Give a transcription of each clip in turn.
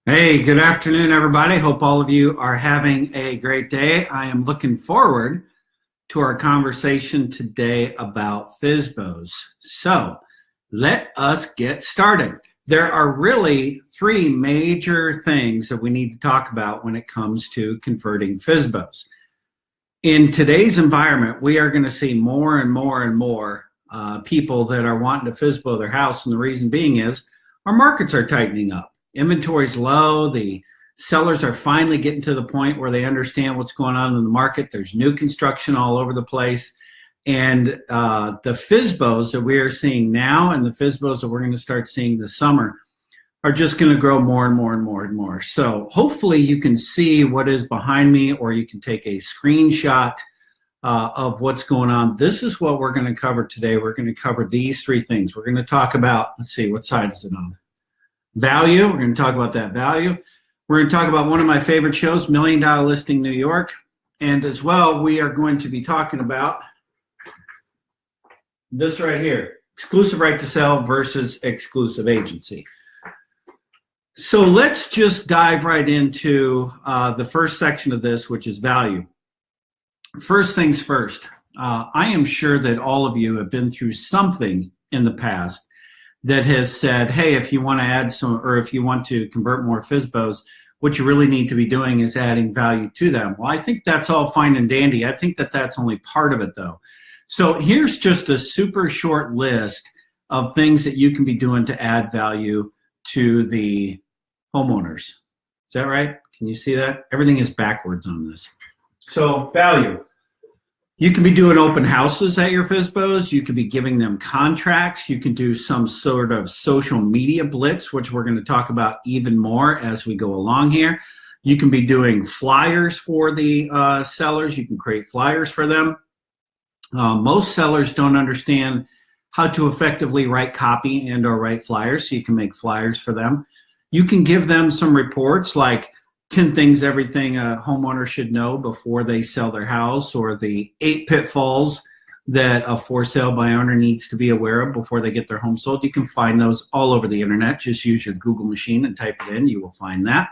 Hey, good afternoon, everybody. Hope all of you are having a great day. I am looking forward to our conversation today about FSBOs. So let us get started. There are really three major things that we need to talk about when it comes to converting FSBOs. In today's environment, we are going to see more and more and more people that are wanting to FSBO their house, and the reason being is our markets are tightening up. Inventory's low. The sellers are finally getting to the point where they understand what's going on in the market. There's new construction all over the place. And the FSBOs that we are seeing now and the FSBOs that we're going to start seeing this summer are just going to grow more and more and more and more. So hopefully you can see what is behind me, or you can take a screenshot of what's going on. This is what we're going to cover today. We're going to cover these three things. We're going to talk about, let's see, what side is it on? Value. We're going to talk about that value. We're going to talk about one of my favorite shows, $1 Million Listing New York. And as well, we are going to be talking about this right here, exclusive right to sell versus exclusive agency. So let's just dive right into the first section of this, which is value. First things first, I am sure that all of you have been through something in the past that has said, hey, if you want to add some, or if you want to convert more FSBOs, what you really need to be doing is adding value to them. Well, I think that's all fine and dandy. I think that that's only part of it, though. So here's just a super short list of things that you can be doing to add value to the homeowners. Is that right? Can you see that? Everything is backwards on this. So value. You can be doing open houses at your FSBOs. You could be giving them contracts. You can do some sort of social media blitz, which we're going to talk about even more as we go along here. You can be doing flyers for the sellers. You can create flyers for them. Most sellers don't understand how to effectively write copy and or write flyers, so you can make flyers for them. You can give them some reports like 10 things, everything a homeowner should know before they sell their house, or the 8 pitfalls that a for sale by owner needs to be aware of before they get their home sold. You can find those all over the internet. Just use your Google machine and type it in. You will find that.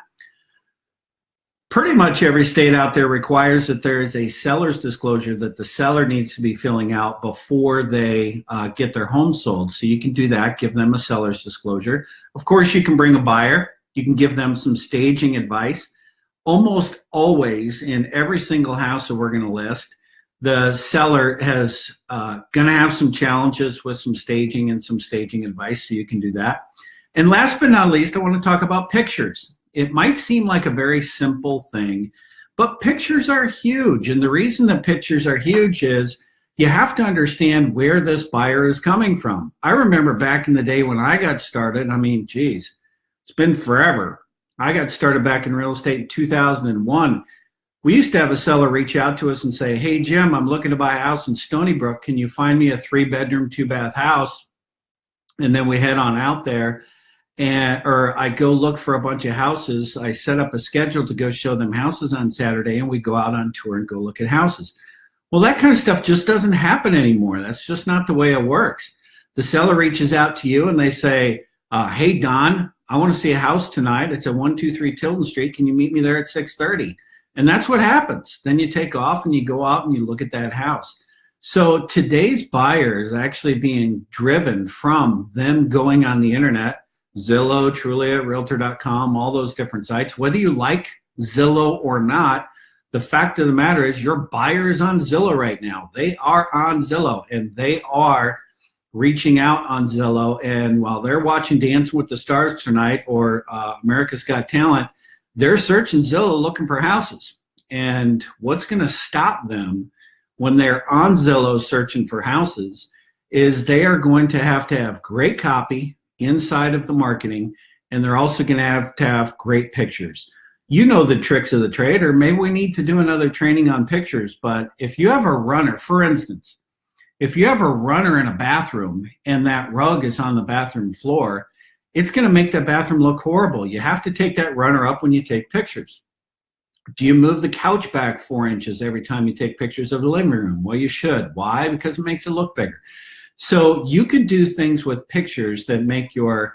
Pretty much every state out there requires that there is a seller's disclosure that the seller needs to be filling out before they get their home sold. So you can do that, give them a seller's disclosure. Of course, you can bring a buyer. You can give them some staging advice. Almost always in every single house that we're going to list, the seller has going to have some challenges with some staging and some staging advice, so you can do that. And last but not least, I want to talk about pictures. It might seem like a very simple thing, but pictures are huge. And the reason that pictures are huge is you have to understand where this buyer is coming from. I remember back in the day when I got started, I mean, geez, it's been forever. I got started back in real estate in 2001. We used to have a seller reach out to us and say, hey, Jim, I'm looking to buy a house in Stony Brook. Can you find me a 3-bedroom, 2-bath house? And then we head on out there, or I go look for a bunch of houses. I set up a schedule to go show them houses on Saturday, and we go out on tour and go look at houses. Well, that kind of stuff just doesn't happen anymore. That's just not the way it works. The seller reaches out to you and they say, hey, Don, I want to see a house tonight. It's at 123 Tilden Street. Can you meet me there at 6:30? And that's what happens. Then you take off and you go out and you look at that house. So today's buyer is actually being driven from them going on the internet, Zillow, Trulia, Realtor.com, all those different sites. Whether you like Zillow or not, the fact of the matter is your buyer is on Zillow right now. They are on Zillow, and they are reaching out on Zillow, and while they're watching Dancing with the Stars tonight or America's Got Talent, they're searching Zillow looking for houses. And what's going to stop them when they're on Zillow searching for houses is they are going to have great copy inside of the marketing, and they're also going to have great pictures. You know the tricks of the trade, or maybe we need to do another training on pictures, but if you have a runner, for instance, if you have a runner in a bathroom and that rug is on the bathroom floor, it's going to make that bathroom look horrible. You have to take that runner up when you take pictures. Do you move the couch back 4 inches every time you take pictures of the living room? Well, you should. Why? Because it makes it look bigger. So you can do things with pictures that make your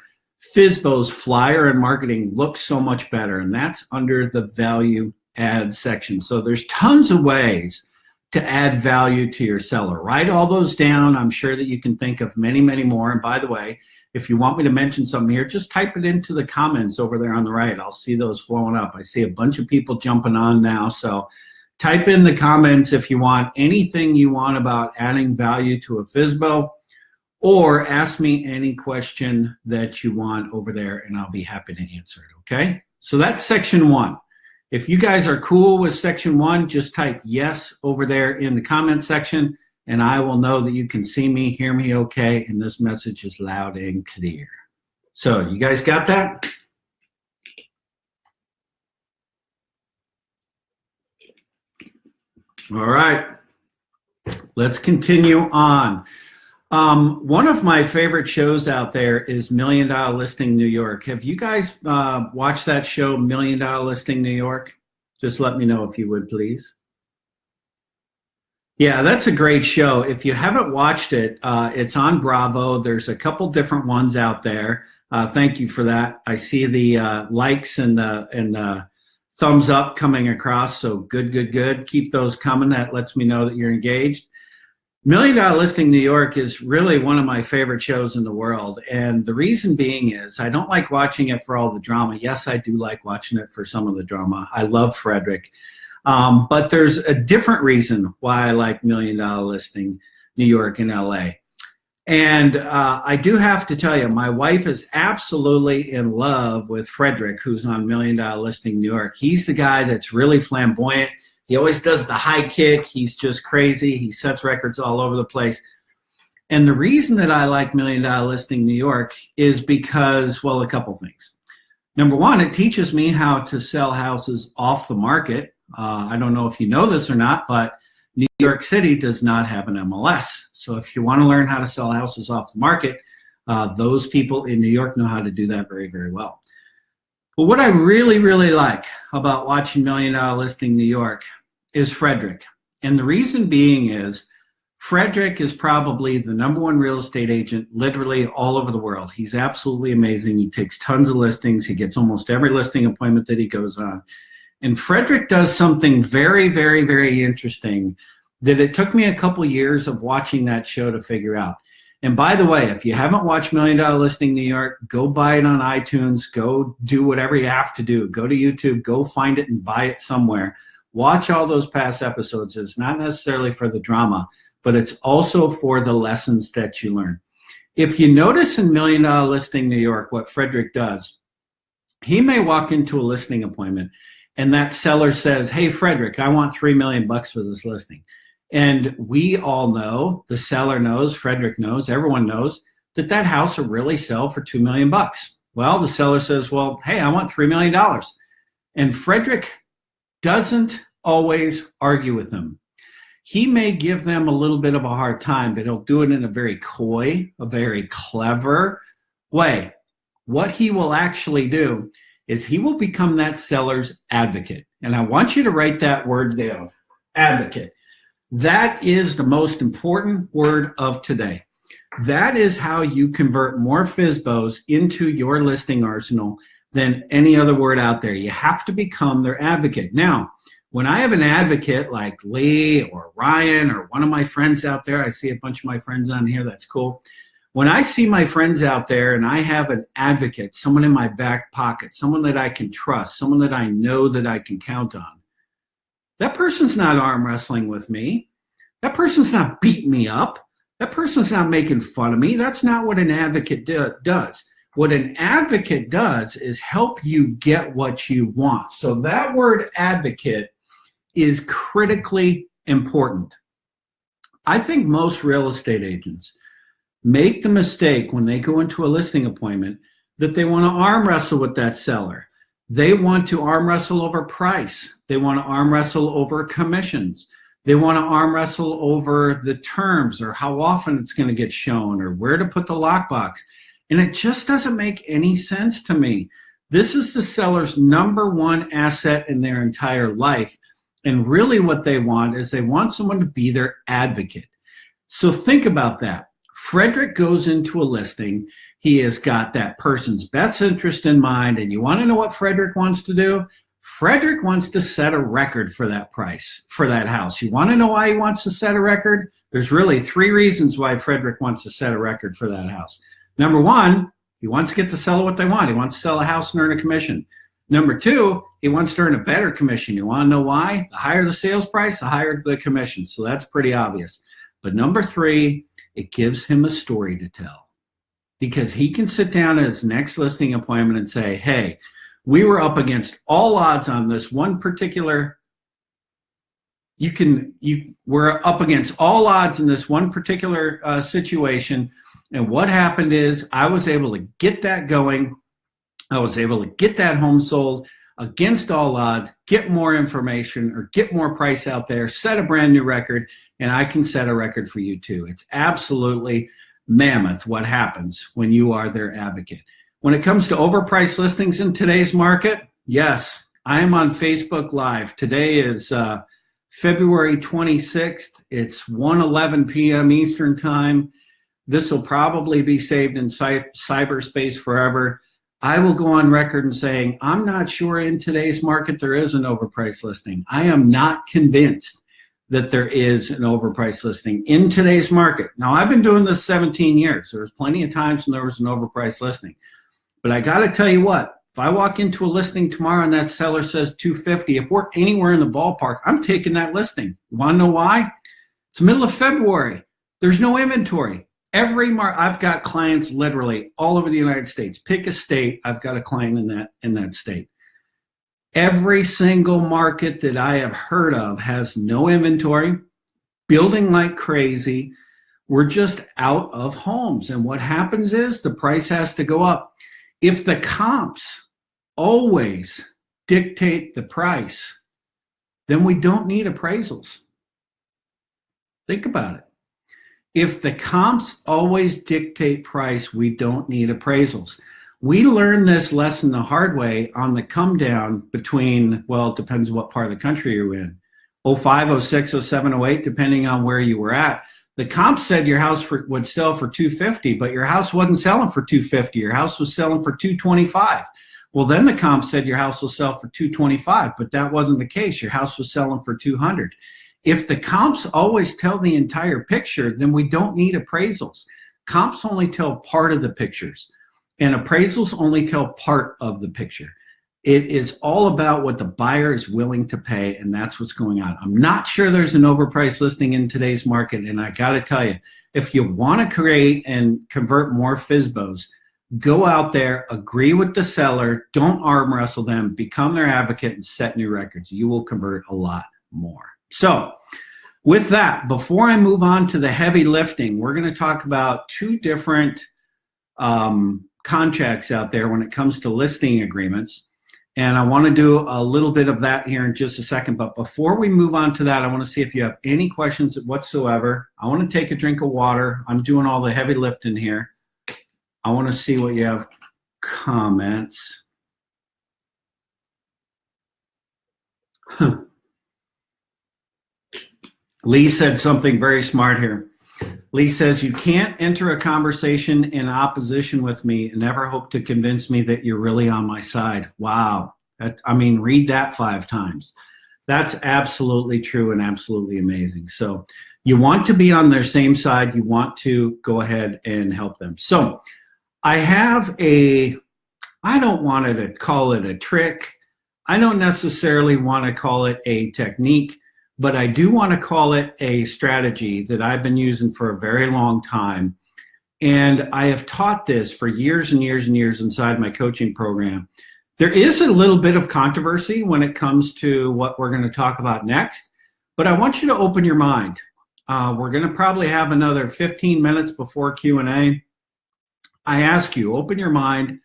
FSBO's flyer and marketing looks so much better, and that's under the value add section. So there's tons of ways to add value to your seller. Write all those down. I'm sure that you can think of many, many more. And by the way, if you want me to mention something here, just type it into the comments over there on the right. I'll see those flowing up. I see a bunch of people jumping on now. So type in the comments if you want anything you want about adding value to a FSBO, or ask me any question that you want over there, and I'll be happy to answer it, okay? So that's section 1. If you guys are cool with section 1, just type yes over there in the comment section, and I will know that you can see me, hear me okay, and this message is loud and clear. So you guys got that? All right, let's continue on. One of my favorite shows out there is $1 Million Listing New York. Have you guys watched that show, $1 Million Listing New York? Just let me know if you would, please. Yeah, that's a great show. If you haven't watched it, it's on Bravo. There's a couple different ones out there. Thank you for that. I see the likes and the thumbs up coming across, so good, good, good. Keep those coming. That lets me know that you're engaged. $1 Million Listing New York is really one of my favorite shows in the world, and the reason being is I don't like watching it for all the drama. Yes, I do like watching it for some of the drama. I love Frederick, but there's a different reason why I like $1 Million Listing New York in LA. And I do have to tell you, my wife is absolutely in love with Frederick, who's on $1 Million Listing New York. He's the guy that's really flamboyant. He always does the high kick. He's just crazy. He sets records all over the place. And the reason that I like $1 Million Listing New York is because, well, a couple things. Number one, it teaches me how to sell houses off the market. I don't know if you know this or not, but New York City does not have an MLS. So if you want to learn how to sell houses off the market, those people in New York know how to do that very, very well. But what I really, really like about watching $1 Million Listing New York is Frederick. And the reason being is Frederick is probably the #1 real estate agent literally all over the world. He's absolutely amazing. He takes tons of listings. He gets almost every listing appointment that he goes on. And Frederick does something very, very, very interesting that it took me a couple years of watching that show to figure out. And by the way, if you haven't watched $1 Million Listing New York, go buy it on iTunes. Go do whatever you have to do. Go to YouTube. Go find it and buy it somewhere. Watch all those past episodes. It's not necessarily for the drama, but it's also for the lessons that you learn. If you notice in $1 Million Listing New York, what Frederick does, he may walk into a listing appointment and that seller says, hey, Frederick, I want $3 million for this listing. And we all know, the seller knows, Frederick knows, everyone knows that that house will really sell for $2 million. Well, the seller says, well, hey, I want $3 million. And Frederick doesn't always argue with them. He may give them a little bit of a hard time, but he'll do it in a very coy, a very clever way. What he will actually do is he will become that seller's advocate. And I want you to write that word down, advocate. That is the most important word of today. That is how you convert more FSBOs into your listing arsenal than any other word out there. You have to become their advocate. Now, when I have an advocate like Lee or Ryan or one of my friends out there, I see a bunch of my friends on here, that's cool. When I see my friends out there and I have an advocate, someone in my back pocket, someone that I can trust, someone that I know that I can count on, that person's not arm wrestling with me. That person's not beating me up. That person's not making fun of me. That's not what an advocate does. What an advocate does is help you get what you want. So that word advocate is critically important. I think most real estate agents make the mistake when they go into a listing appointment that they want to arm wrestle with that seller. They want to arm wrestle over price. They want to arm wrestle over commissions. They want to arm wrestle over the terms or how often it's going to get shown or where to put the lockbox. And it just doesn't make any sense to me. This is the seller's #1 asset in their entire life. And really what they want is they want someone to be their advocate. So think about that. Frederick goes into a listing. He has got that person's best interest in mind. And you want to know what Frederick wants to do? Frederick wants to set a record for that price, for that house. You want to know why he wants to set a record? There's really 3 reasons why Frederick wants to set a record for that house. Number 1, he wants to get the seller what they want. He wants to sell a house and earn a commission. Number 2, he wants to earn a better commission. You want to know why? The higher the sales price, the higher the commission. So that's pretty obvious. But number 3, it gives him a story to tell, because he can sit down at his next listing appointment and say, hey, we were up against all odds on this one particular, we're up against all odds in this one particular situation. And what happened is I was able to get that going. I was able to get that home sold against all odds, get more information or get more price out there, set a brand new record, and I can set a record for you too. It's absolutely mammoth what happens when you are their advocate. When it comes to overpriced listings in today's market, yes, I am on Facebook Live. Today is February 26th. It's 1:11 p.m. Eastern Time. This will probably be saved in cyberspace forever. I will go on record and saying, I'm not sure in today's market there is an overpriced listing. I am not convinced that there is an overpriced listing in today's market. Now, I've been doing this 17 years. There was plenty of times when there was an overpriced listing. But I got to tell you what, if I walk into a listing tomorrow and that seller says 250, if we're anywhere in the ballpark, I'm taking that listing. You want to know why? It's the middle of February. There's no inventory. I've got clients literally all over the United States. Pick a state, I've got a client in that state. Every single market that I have heard of has no inventory, building like crazy. We're just out of homes. And what happens is the price has to go up. If the comps always dictate the price, then we don't need appraisals. Think about it. If the comps always dictate price, we don't need appraisals. We learned this lesson the hard way on the come down between, well, it depends what part of the country you're in. 05, 06, 07, 08, depending on where you were at. The comps said your house would sell for 250, but your house wasn't selling for 250. Your house was selling for 225. Well, then the comp said your house will sell for 225, but that wasn't the case. Your house was selling for 200. If the comps always tell the entire picture, then we don't need appraisals. Comps only tell part of the pictures, and appraisals only tell part of the picture. It is all about what the buyer is willing to pay, and that's what's going on. I'm not sure there's an overpriced listing in today's market, and I got to tell you, if you want to create and convert more FSBOs, go out there, agree with the seller, don't arm wrestle them, become their advocate, and set new records. You will convert a lot more. So with that, before I move on to the heavy lifting, we're going to talk about 2 different contracts out there when it comes to listing agreements. And I want to do a little bit of that here in just a second. But before we move on to that, I want to see if you have any questions whatsoever. I want to take a drink of water. I'm doing all the heavy lifting here. I want to see what you have comments. Lee said something very smart here. Lee says, you can't enter a conversation in opposition with me and never hope to convince me that you're really on my side. Wow. Read that 5 times. That's absolutely true and absolutely amazing. So you want to be on their same side. You want to go ahead and help them. So I have I don't want to call it a trick. I don't necessarily want to call it a technique. But I do want to call it a strategy that I've been using for a very long time. And I have taught this for years and years and years inside my coaching program. There is a little bit of controversy when it comes to what we're going to talk about next, but I want you to open your mind. We're going to probably have another 15 minutes before Q&A. I ask you, open your mind,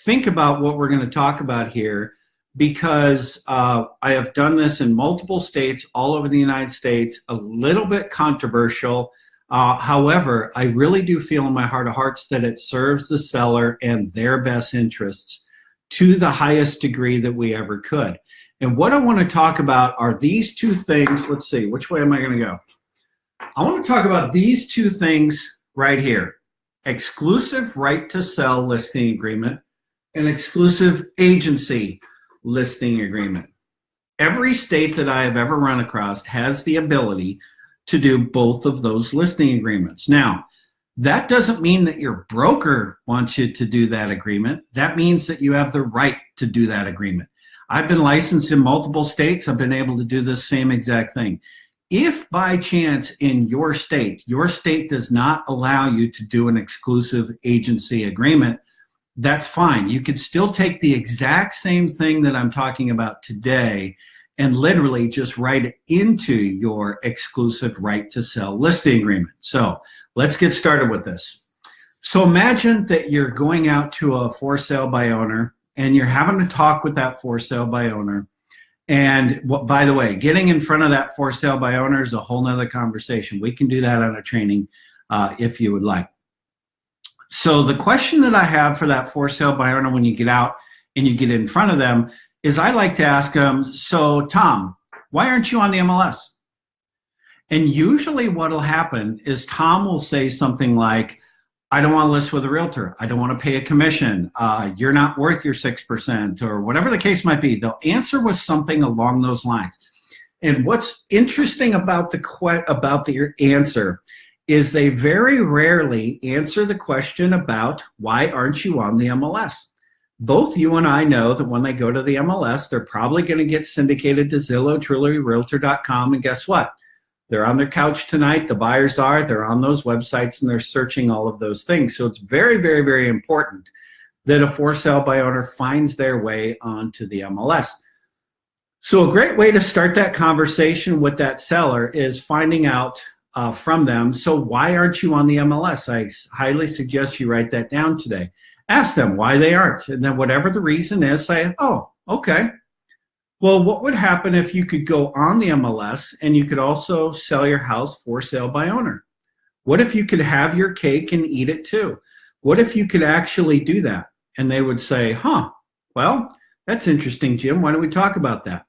think about what we're going to talk about here, because I have done this in multiple states all over the United States, a little bit controversial. However, I really do feel in my heart of hearts that it serves the seller and their best interests to the highest degree that we ever could. And what I want to talk about are these 2 things. Let's see, which way am I going to go? I want to talk about these 2 things right here. exclusive right to sell listing agreement, and exclusive agency listing agreement. Every state that I have ever run across has the ability to do both of those listing agreements. Now, that doesn't mean that your broker wants you to do that agreement. That means that you have the right to do that agreement. I've been licensed in multiple states. I've been able to do the same exact thing. If by chance in your state does not allow you to do an exclusive agency agreement, that's fine. You could still take the exact same thing that I'm talking about today and literally just write it into your exclusive right to sell listing agreement. So let's get started with this. So imagine that you're going out to a for sale by owner and you're having to talk with that for sale by owner. And by the way, getting in front of that for sale by owner is a whole nother conversation. We can do that on a training if you would like. So the question that I have for that for sale by owner when you get out and you get in front of them is I like to ask them, so Tom, why aren't you on the MLS? And usually what will happen is Tom will say something like, I don't want to list with a realtor. I don't want to pay a commission. You're not worth your 6%, or whatever the case might be. They'll answer with something along those lines. And what's interesting about the answer is they very rarely answer the question about why aren't you on the MLS? Both you and I know that when they go to the MLS, they're probably going to get syndicated to Zillow, Truly, Realtor.com, and guess what? They're on their couch tonight. The buyers are. They're on those websites, and they're searching all of those things. So it's very, very, very important that a for sale by owner finds their way onto the MLS. So a great way to start that conversation with that seller is finding out from them, so why aren't you on the MLS? I highly suggest you write that down today. Ask them why they aren't. And then whatever the reason is, say, oh, okay. Well, what would happen if you could go on the MLS and you could also sell your house for sale by owner? What if you could have your cake and eat it too? What if you could actually do that? And they would say, well, that's interesting, Jim. Why don't we talk about that?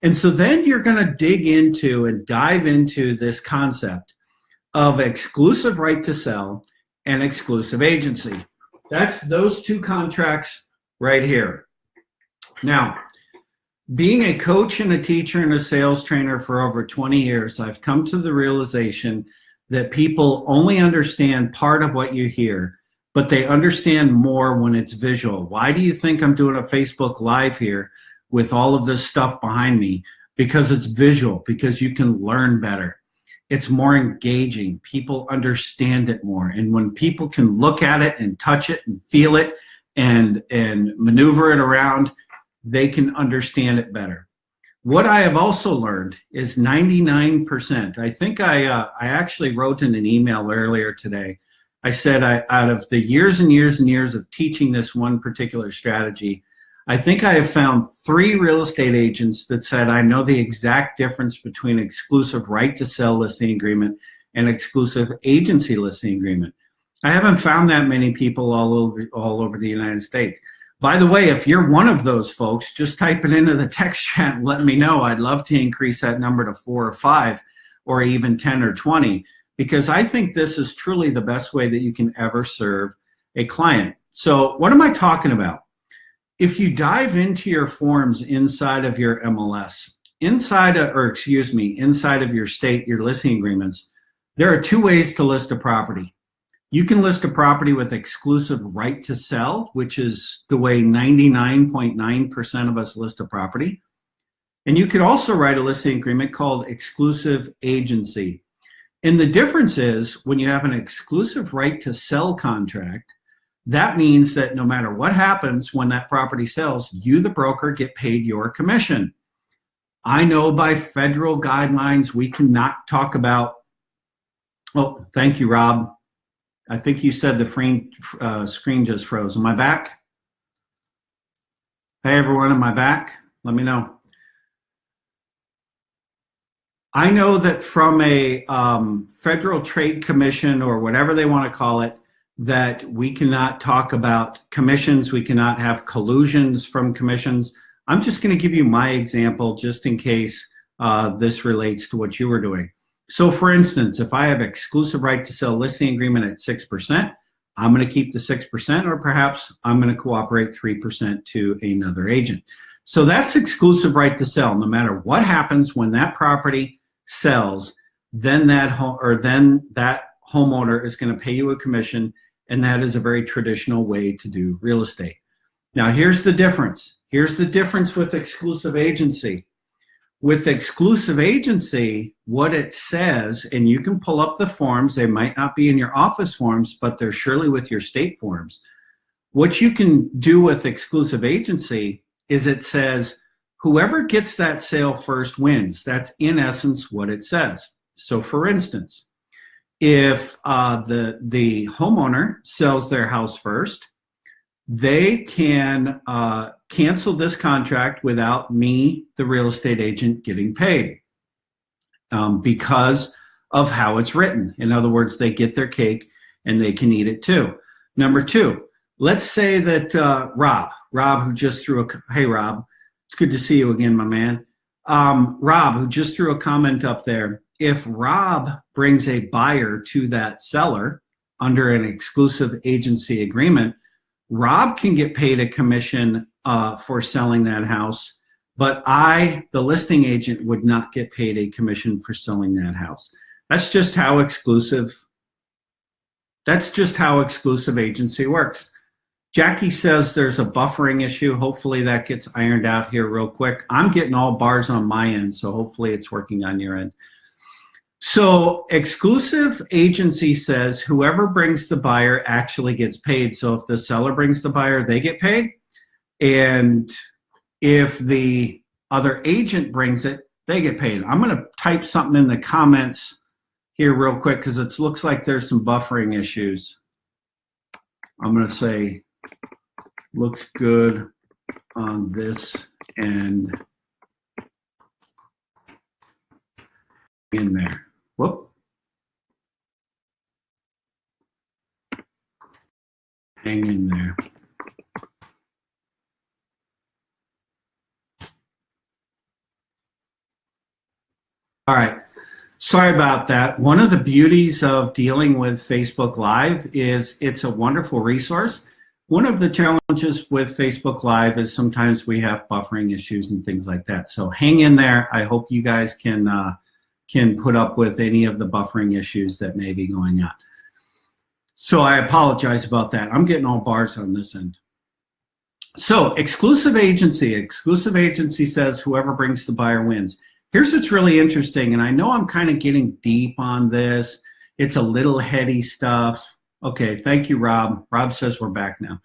And so then you're going to dig into and dive into this concept of exclusive right to sell and exclusive agency. That's those two contracts right here. Now, being a coach and a teacher and a sales trainer for over 20 years, I've come to the realization that people only understand part of what you hear, but they understand more when it's visual. Why do you think I'm doing a Facebook Live here with all of this stuff behind me? Because it's visual, because you can learn better. It's more engaging. People understand it more. And when people can look at it and touch it and feel it and maneuver it around, they can understand it better. What I have also learned is 99%. I think I actually wrote in an email earlier today. I said out of the years and years and years of teaching this one particular strategy, I think I have found 3 real estate agents that said, I know the exact difference between exclusive right to sell listing agreement and exclusive agency listing agreement. I haven't found that many people all over the United States. By the way, if you're one of those folks, just type it into the text chat and let me know. I'd love to increase that number to 4 or 5 or even 10 or 20, because I think this is truly the best way that you can ever serve a client. So what am I talking about? If you dive into your forms inside of your MLS, inside of your state, your listing agreements, there are 2 ways to list a property. You can list a property with exclusive right to sell, which is the way 99.9% of us list a property. And you could also write a listing agreement called exclusive agency. And the difference is when you have an exclusive right to sell contract, that means that no matter what happens when that property sells, you, the broker, get paid your commission. I know by federal guidelines, we cannot talk about, oh, thank you, Rob. I think you said the screen just froze. Am I back? Hey, everyone, am I back? Let me know. I know that from a Federal Trade Commission or whatever they want to call it, that we cannot talk about commissions. We cannot have collusions from commissions. I'm just going to give you my example just in case this relates to what you were doing. So for instance, if I have exclusive right to sell listing agreement at 6%, I'm going to keep the 6%, or perhaps I'm going to cooperate 3% to another agent. So that's exclusive right to sell. No matter what happens when that property sells, then that homeowner is going to pay you a commission, and that is a very traditional way to do real estate. Now, here's the difference. Here's the difference with exclusive agency. With exclusive agency, what it says, and you can pull up the forms, they might not be in your office forms, but they're surely with your state forms. What you can do with exclusive agency is it says, whoever gets that sale first wins. That's in essence what it says. So for instance, if the homeowner sells their house first, they can cancel this contract without me, the real estate agent, getting paid because of how it's written. In other words, they get their cake and they can eat it too. Number two, let's say that Rob, who just threw hey Rob, it's good to see you again, my man. Rob, who just threw a comment up there, if Rob brings a buyer to that seller under an exclusive agency agreement, Rob can get paid a commission for selling that house, but I, the listing agent, would not get paid a commission for selling that house. That's just how exclusive agency works. Jackie says there's a buffering issue. Hopefully that gets ironed out here real quick. I'm getting all bars on my end, so hopefully it's working on your end. So exclusive agency says whoever brings the buyer actually gets paid. So if the seller brings the buyer, they get paid. And if the other agent brings it, they get paid. I'm going to type something in the comments here real quick because it looks like there's some buffering issues. I'm going to say, looks good on this end in there. Whoop. Hang in there. All right. Sorry about that. One of the beauties of dealing with Facebook Live is it's a wonderful resource. One of the challenges with Facebook Live is sometimes we have buffering issues and things like that. So hang in there. I hope you guys can put up with any of the buffering issues that may be going on. So I apologize about that. I'm getting all bars on this end. So exclusive agency says whoever brings the buyer wins. Here's what's really interesting, and I know I'm kind of getting deep on this. It's a little heady stuff. Okay, thank you, Rob. Rob says we're back now.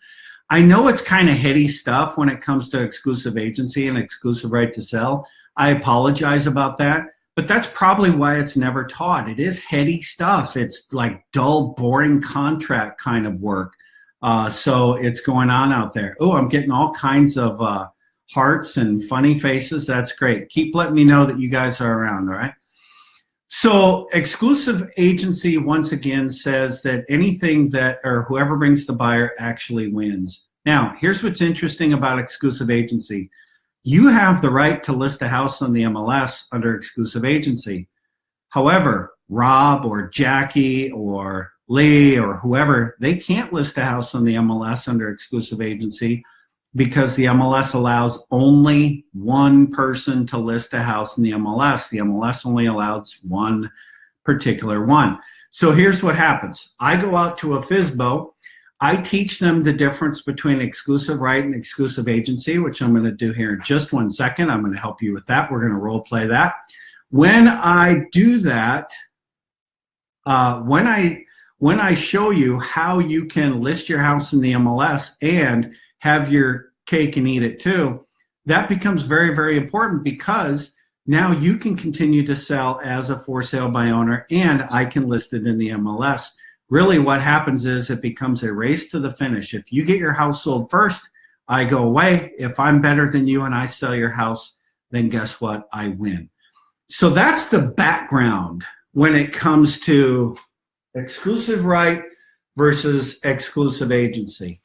I know it's kind of heady stuff when it comes to exclusive agency and exclusive right to sell. I apologize about that. But that's probably why it's never taught. It is heady stuff. It's like dull, boring contract kind of work. So it's going on out there. Oh, I'm getting all kinds of hearts and funny faces. That's great. Keep letting me know that you guys are around, all right? So exclusive agency, once again, says that anything that, or whoever brings the buyer actually wins. Now, here's what's interesting about exclusive agency. You have the right to list a house on the MLS under exclusive agency. However, Rob or Jackie or Lee or whoever, they can't list a house on the MLS under exclusive agency because the MLS allows only one person to list a house in the MLS. The MLS only allows one particular one. So here's what happens. I go out to a FSBO. I teach them the difference between exclusive right and exclusive agency, which I'm going to do here in just 1 second. I'm going to help you with that. We're going to role play that. When I do that, when I show you how you can list your house in the MLS and have your cake and eat it too, that becomes very, very important because now you can continue to sell as a for sale by owner and I can list it in the MLS. Really what happens is it becomes a race to the finish. If you get your house sold first, I go away. If I'm better than you and I sell your house, then guess what? I win. So that's the background when it comes to exclusive right versus exclusive agency.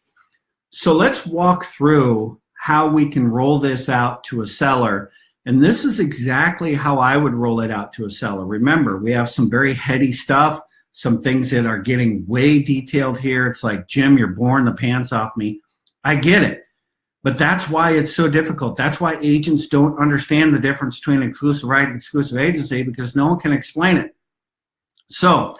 So let's walk through how we can roll this out to a seller. And this is exactly how I would roll it out to a seller. Remember, we have some very heady stuff, some things that are getting way detailed here. It's like, Jim, you're boring the pants off me. I get it. But that's why it's so difficult. That's why agents don't understand the difference between exclusive right and exclusive agency, because no one can explain it. So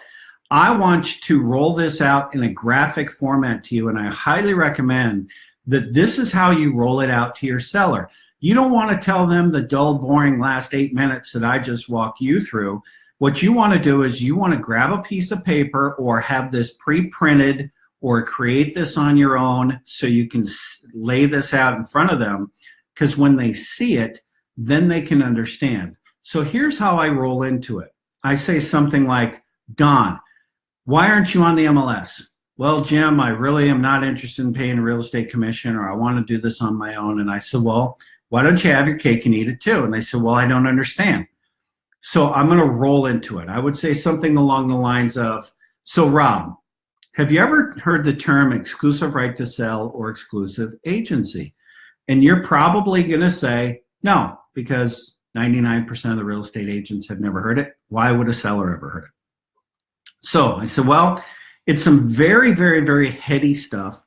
I want to roll this out in a graphic format to you, and I highly recommend that this is how you roll it out to your seller. You don't want to tell them the dull, boring last 8 minutes that I just walked you through. What you want to do is you want to grab a piece of paper or have this pre-printed or create this on your own so you can lay this out in front of them, because when they see it, then they can understand. So here's how I roll into it. I say something like, Don, why aren't you on the MLS? Well, Jim, I really am not interested in paying a real estate commission, or I want to do this on my own. And I said, well, why don't you have your cake and eat it too? And they said, well, I don't understand. So I'm going to roll into it. I would say something along the lines of, so Rob, have you ever heard the term exclusive right to sell or exclusive agency? And you're probably going to say, no, because 99% of the real estate agents have never heard it. Why would a seller ever heard it? So I said, well, it's some very, very, very heady stuff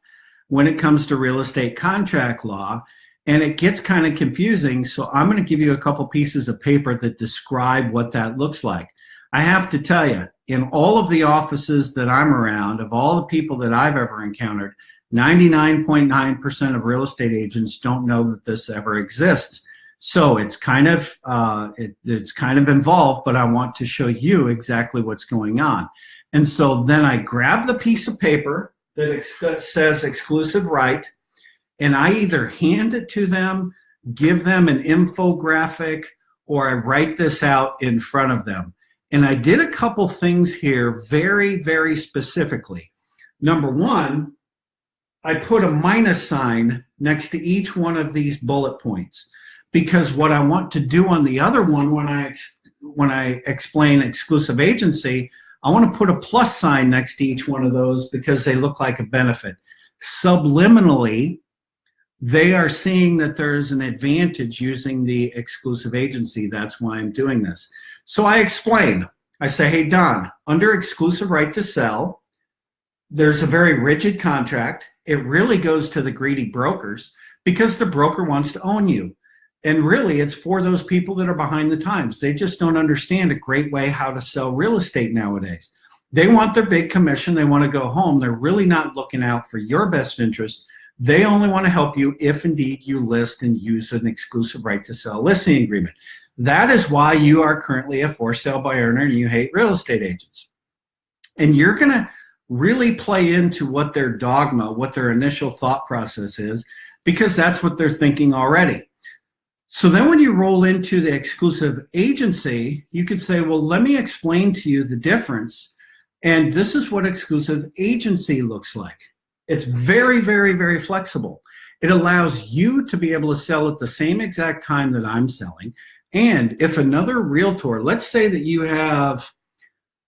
when it comes to real estate contract law, and it gets kind of confusing. So I'm going to give you a couple pieces of paper that describe what that looks like. I have to tell you, in all of the offices that I'm around, of all the people that I've ever encountered, 99.9% of real estate agents don't know that this ever exists. So it's kind of it's kind of involved, but I want to show you exactly what's going on. And so then I grab the piece of paper that says exclusive right, and I either hand it to them, give them an infographic, or I write this out in front of them. And I did a couple things here very, very specifically. Number one, I put a minus sign next to each one of these bullet points, because what I want to do on the other one, when I explain exclusive agency, I want to put a plus sign next to each one of those because they look like a benefit. Subliminally, they are seeing that there's an advantage using the exclusive agency. That's why I'm doing this. So I explain. I say, hey, Don, under exclusive right to sell, there's a very rigid contract. It really goes to the greedy brokers because the broker wants to own you. And really, it's for those people that are behind the times. They just don't understand a great way how to sell real estate nowadays. They want their big commission. They want to go home. They're really not looking out for your best interest. They only want to help you if indeed you list and use an exclusive right to sell listing agreement. That is why you are currently a for sale by owner and you hate real estate agents. And you're going to really play into what their dogma, what their initial thought process is, because that's what they're thinking already. So then when you roll into the exclusive agency, you could say, well, let me explain to you the difference. And this is what exclusive agency looks like. It's very, very, very flexible. It allows you to be able to sell at the same exact time that I'm selling. And if another realtor, let's say you have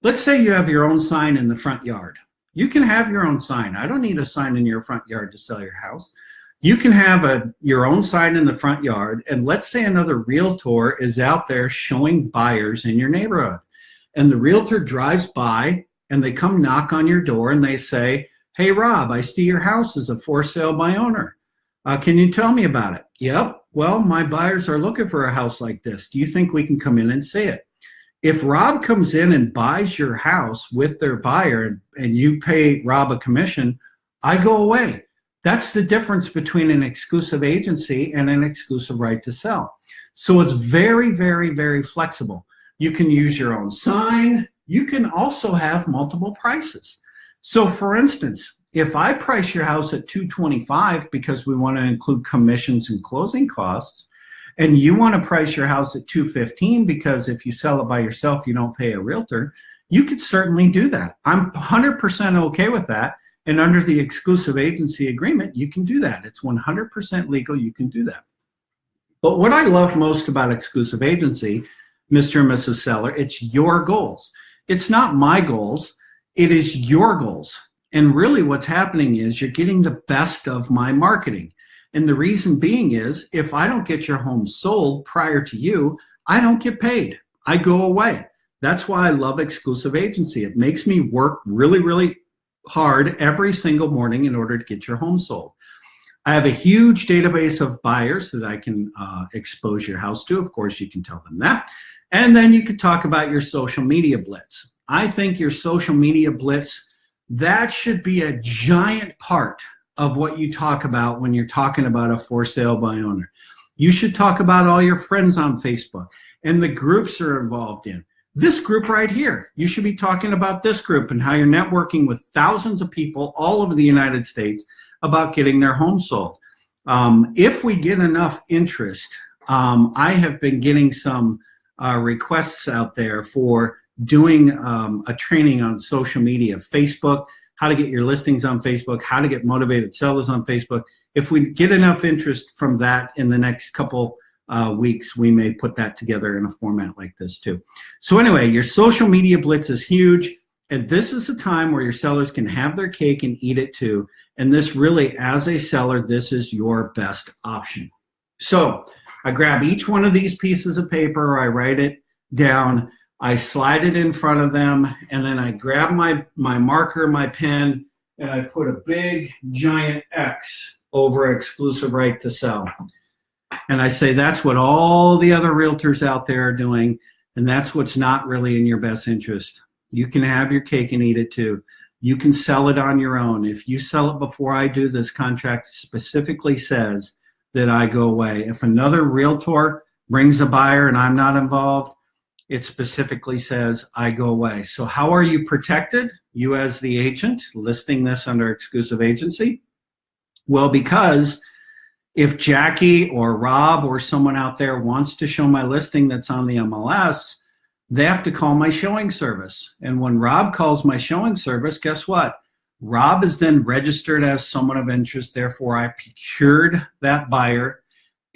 your own sign in the front yard. You can have your own sign. I don't need a sign in your front yard to sell your house. You can have your own sign in the front yard, and let's say another realtor is out there showing buyers in your neighborhood. And the realtor drives by, and they come knock on your door, and they say, hey, Rob, I see your house is a for sale by owner. Can you tell me about it? Yep. Well, my buyers are looking for a house like this. Do you think we can come in and see it? If Rob comes in and buys your house with their buyer and you pay Rob a commission, I go away. That's the difference between an exclusive agency and an exclusive right to sell. So it's very, very, very flexible. You can use your own sign. You can also have multiple prices. So for instance, if I price your house at $225 because we want to include commissions and closing costs, and you want to price your house at $215 because if you sell it by yourself, you don't pay a realtor, you could certainly do that. I'm 100% okay with that. And under the exclusive agency agreement, you can do that. It's 100% legal. You can do that. But what I love most about exclusive agency, Mr. and Mrs. Seller, it's your goals. It's not my goals. It is your goals. And really what's happening is you're getting the best of my marketing. And the reason being is if I don't get your home sold prior to you, I don't get paid. I go away. That's why I love exclusive agency. It makes me work really, really hard every single morning in order to get your home sold. I have a huge database of buyers that I can expose your house to. Of course, you can tell them that. And then you could talk about your social media blitz. I think your social media blitz, that should be a giant part of what you talk about when you're talking about a for sale by owner. You should talk about all your friends on Facebook and the groups are involved in. This group right here, you should be talking about this group and how you're networking with thousands of people all over the United States about getting their home sold. If we get enough interest, I have been getting some requests out there for doing a training on social media, Facebook, how to get your listings on Facebook, how to get motivated sellers on Facebook. If we get enough interest from that in the next couple weeks, we may put that together in a format like this too. So anyway, your social media blitz is huge. And this is a time where your sellers can have their cake and eat it too. And this really, as a seller, this is your best option. So I grab each one of these pieces of paper, I write it down, I slide it in front of them, and then I grab my marker, my pen, and I put a big giant X over exclusive right to sell. And I say that's what all the other realtors out there are doing, and that's what's not really in your best interest. You can have your cake and eat it too. You can sell it on your own. If you sell it before I do, this contract specifically says that I go away. If another realtor brings a buyer and I'm not involved, it specifically says I go away. So how are you protected? You as the agent listing this under exclusive agency? Well, because if Jackie or Rob or someone out there wants to show my listing that's on the MLS, they have to call my showing service. And when Rob calls my showing service, guess what? Rob is then registered as someone of interest. Therefore, I procured that buyer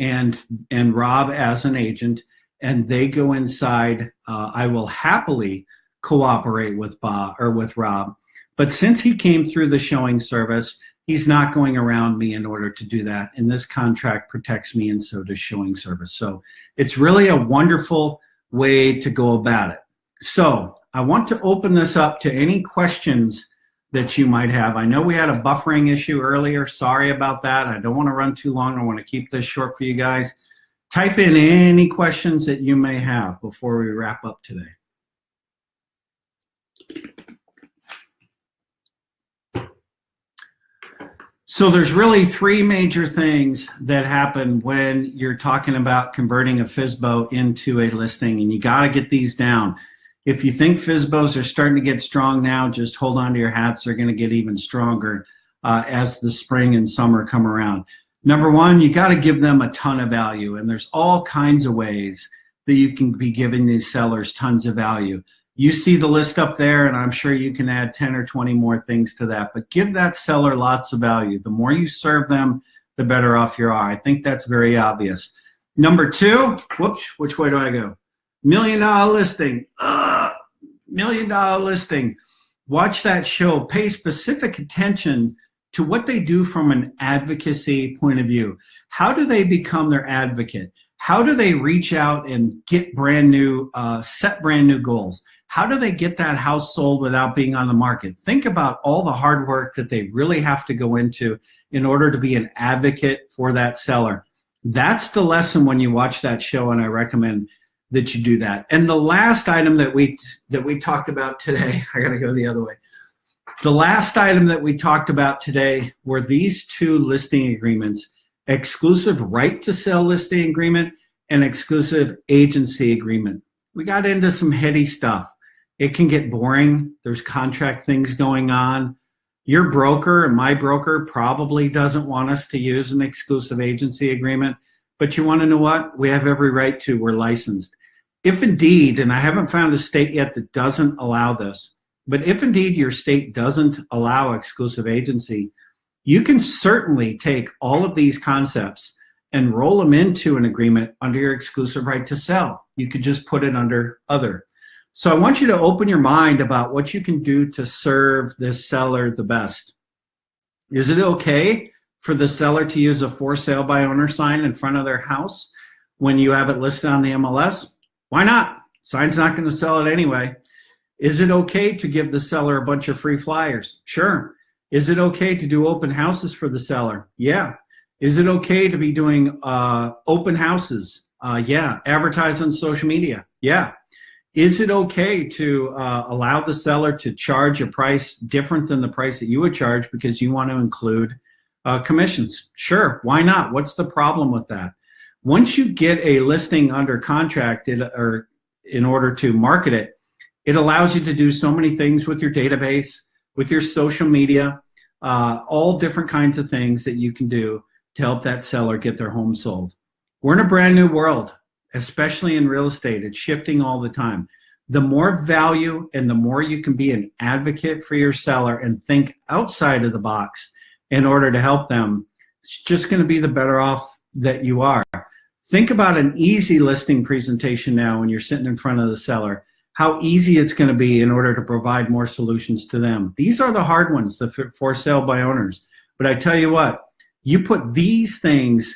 and Rob as an agent, and they go inside. I will happily cooperate with Bob or with Rob. But since he came through the showing service, he's not going around me in order to do that. And this contract protects me, and so does showing service. So it's really a wonderful way to go about it. So I want to open this up to any questions that you might have. I know we had a buffering issue earlier. Sorry about that. I don't want to run too long. I want to keep this short for you guys. Type in any questions that you may have before we wrap up today. So there's really three major things that happen when you're talking about converting a FSBO into a listing, and you got to get these down. If you think FSBOs are starting to get strong now, just hold on to your hats. They're going to get even stronger as the spring and summer come around. Number one, you got to give them a ton of value, and there's all kinds of ways that you can be giving these sellers tons of value. You see the list up there, and I'm sure you can add 10 or 20 more things to that, but give that seller lots of value. The more you serve them, the better off you are. I think that's very obvious. Number two, whoops, which way do I go? $1 million listing. $1 million listing. Watch that show. Pay specific attention to what they do from an advocacy point of view. How do they become their advocate? How do they reach out and get brand new, set brand new goals? How do they get that house sold without being on the market? Think about all the hard work that they really have to go into in order to be an advocate for that seller. That's the lesson when you watch that show, and I recommend that you do that. And the last item that we talked about today, I gotta go the other way. The last item that we talked about today were these two listing agreements: exclusive right to sell listing agreement and exclusive agency agreement. We got into some heady stuff. It can get boring. There's contract things going on. Your broker and my broker probably doesn't want us to use an exclusive agency agreement, but you want to know what? We have every right to. We're licensed. If indeed, and I haven't found a state yet that doesn't allow this, but if indeed your state doesn't allow exclusive agency, you can certainly take all of these concepts and roll them into an agreement under your exclusive right to sell. You could just put it under other. So I want you to open your mind about what you can do to serve this seller the best. Is it okay for the seller to use a for sale by owner sign in front of their house when you have it listed on the MLS? Why not? Sign's not going to sell it anyway. Is it okay to give the seller a bunch of free flyers? Sure. Is it okay to do open houses for the seller? Yeah. Is it okay to be doing open houses? Yeah. Advertise on social media? Yeah. Is it okay to allow the seller to charge a price different than the price that you would charge because you want to include commissions? Sure. Why not? What's the problem with that? Once you get a listing under contract or in order to market it, it allows you to do so many things with your database, with your social media, all different kinds of things that you can do to help that seller get their home sold. We're in a brand new world, especially in real estate. It's shifting all the time. The more value and the more you can be an advocate for your seller and think outside of the box in order to help them, it's just going to be the better off that you are. Think about an easy listing presentation now when you're sitting in front of the seller, how easy it's going to be in order to provide more solutions to them. These are the hard ones, the for sale by owners. But I tell you what, you put these things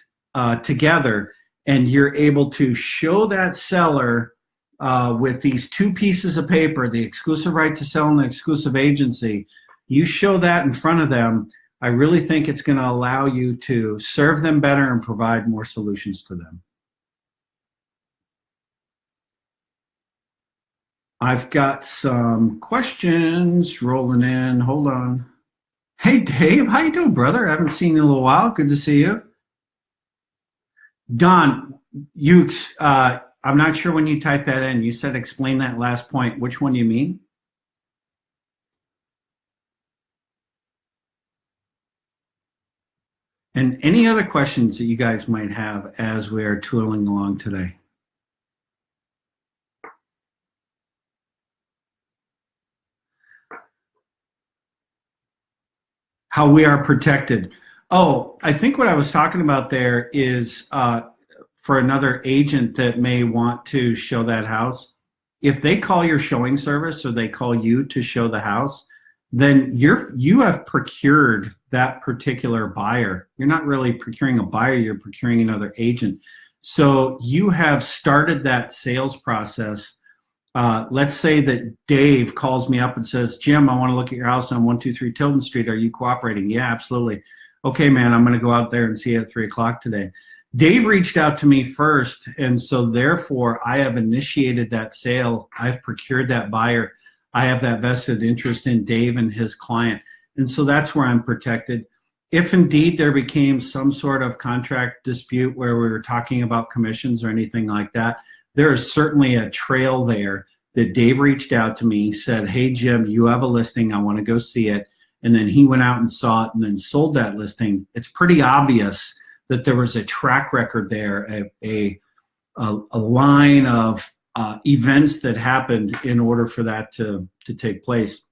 together and you're able to show that seller with these two pieces of paper, the exclusive right to sell and the exclusive agency, you show that in front of them, I really think it's going to allow you to serve them better and provide more solutions to them. I've got some questions rolling in. Hold on. Hey, Dave. How you doing, brother? I haven't seen you in a little while. Good to see you. Don, I'm not sure when you typed that in. You said explain that last point. Which one do you mean? And any other questions that you guys might have as we are tooling along today? How we are protected. Oh, I think what I was talking about there is for another agent that may want to show that house, if they call your showing service or they call you to show the house, then you have procured that particular buyer. You're not really procuring a buyer, you're procuring another agent. So you have started that sales process. Let's say that Dave calls me up and says, Jim, I want to look at your house on 123 Tilden Street. Are you cooperating? Yeah, absolutely. Okay, man, I'm going to go out there and see you at 3 o'clock today. Dave reached out to me first, and so therefore I have initiated that sale. I've procured that buyer. I have that vested interest in Dave and his client. And so that's where I'm protected. If indeed there became some sort of contract dispute where we were talking about commissions or anything like that, there is certainly a trail there that Dave reached out to me, said, hey, Jim, you have a listing. I want to go see it. And then he went out and saw it and then sold that listing. It's pretty obvious that there was a track record there, a line of events that happened in order for that to take place.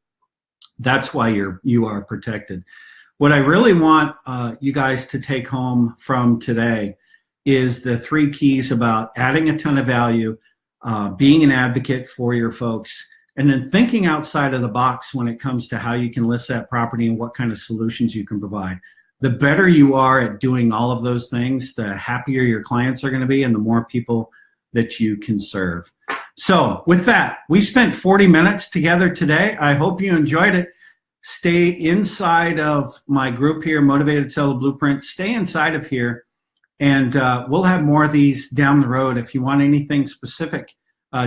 That's why you are protected. What I really want you guys to take home from today is the 3 keys about adding a ton of value, being an advocate for your folks, and then thinking outside of the box when it comes to how you can list that property and what kind of solutions you can provide. The better you are at doing all of those things, the happier your clients are going to be and the more people that you can serve. So with that, we spent 40 minutes together today. I hope you enjoyed it. Stay inside of my group here, Motivated Seller Blueprint. Stay inside of here, and we'll have more of these down the road. If you want anything specific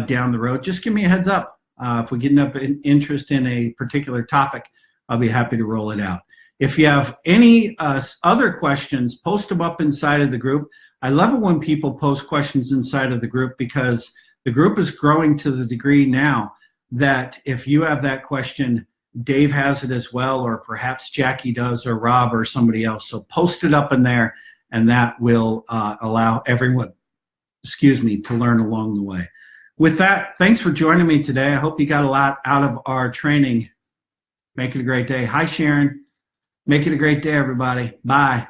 down the road, just give me a heads up. If we get enough interest in a particular topic, I'll be happy to roll it out. If you have any other questions, post them up inside of the group. I love it when people post questions inside of the group because the group is growing to the degree now that if you have that question, Dave has it as well, or perhaps Jackie does, or Rob, or somebody else. So post it up in there, and that will allow everyone, to learn along the way. With that, thanks for joining me today. I hope you got a lot out of our training. Make it a great day. Hi, Sharon. Make it a great day, everybody. Bye.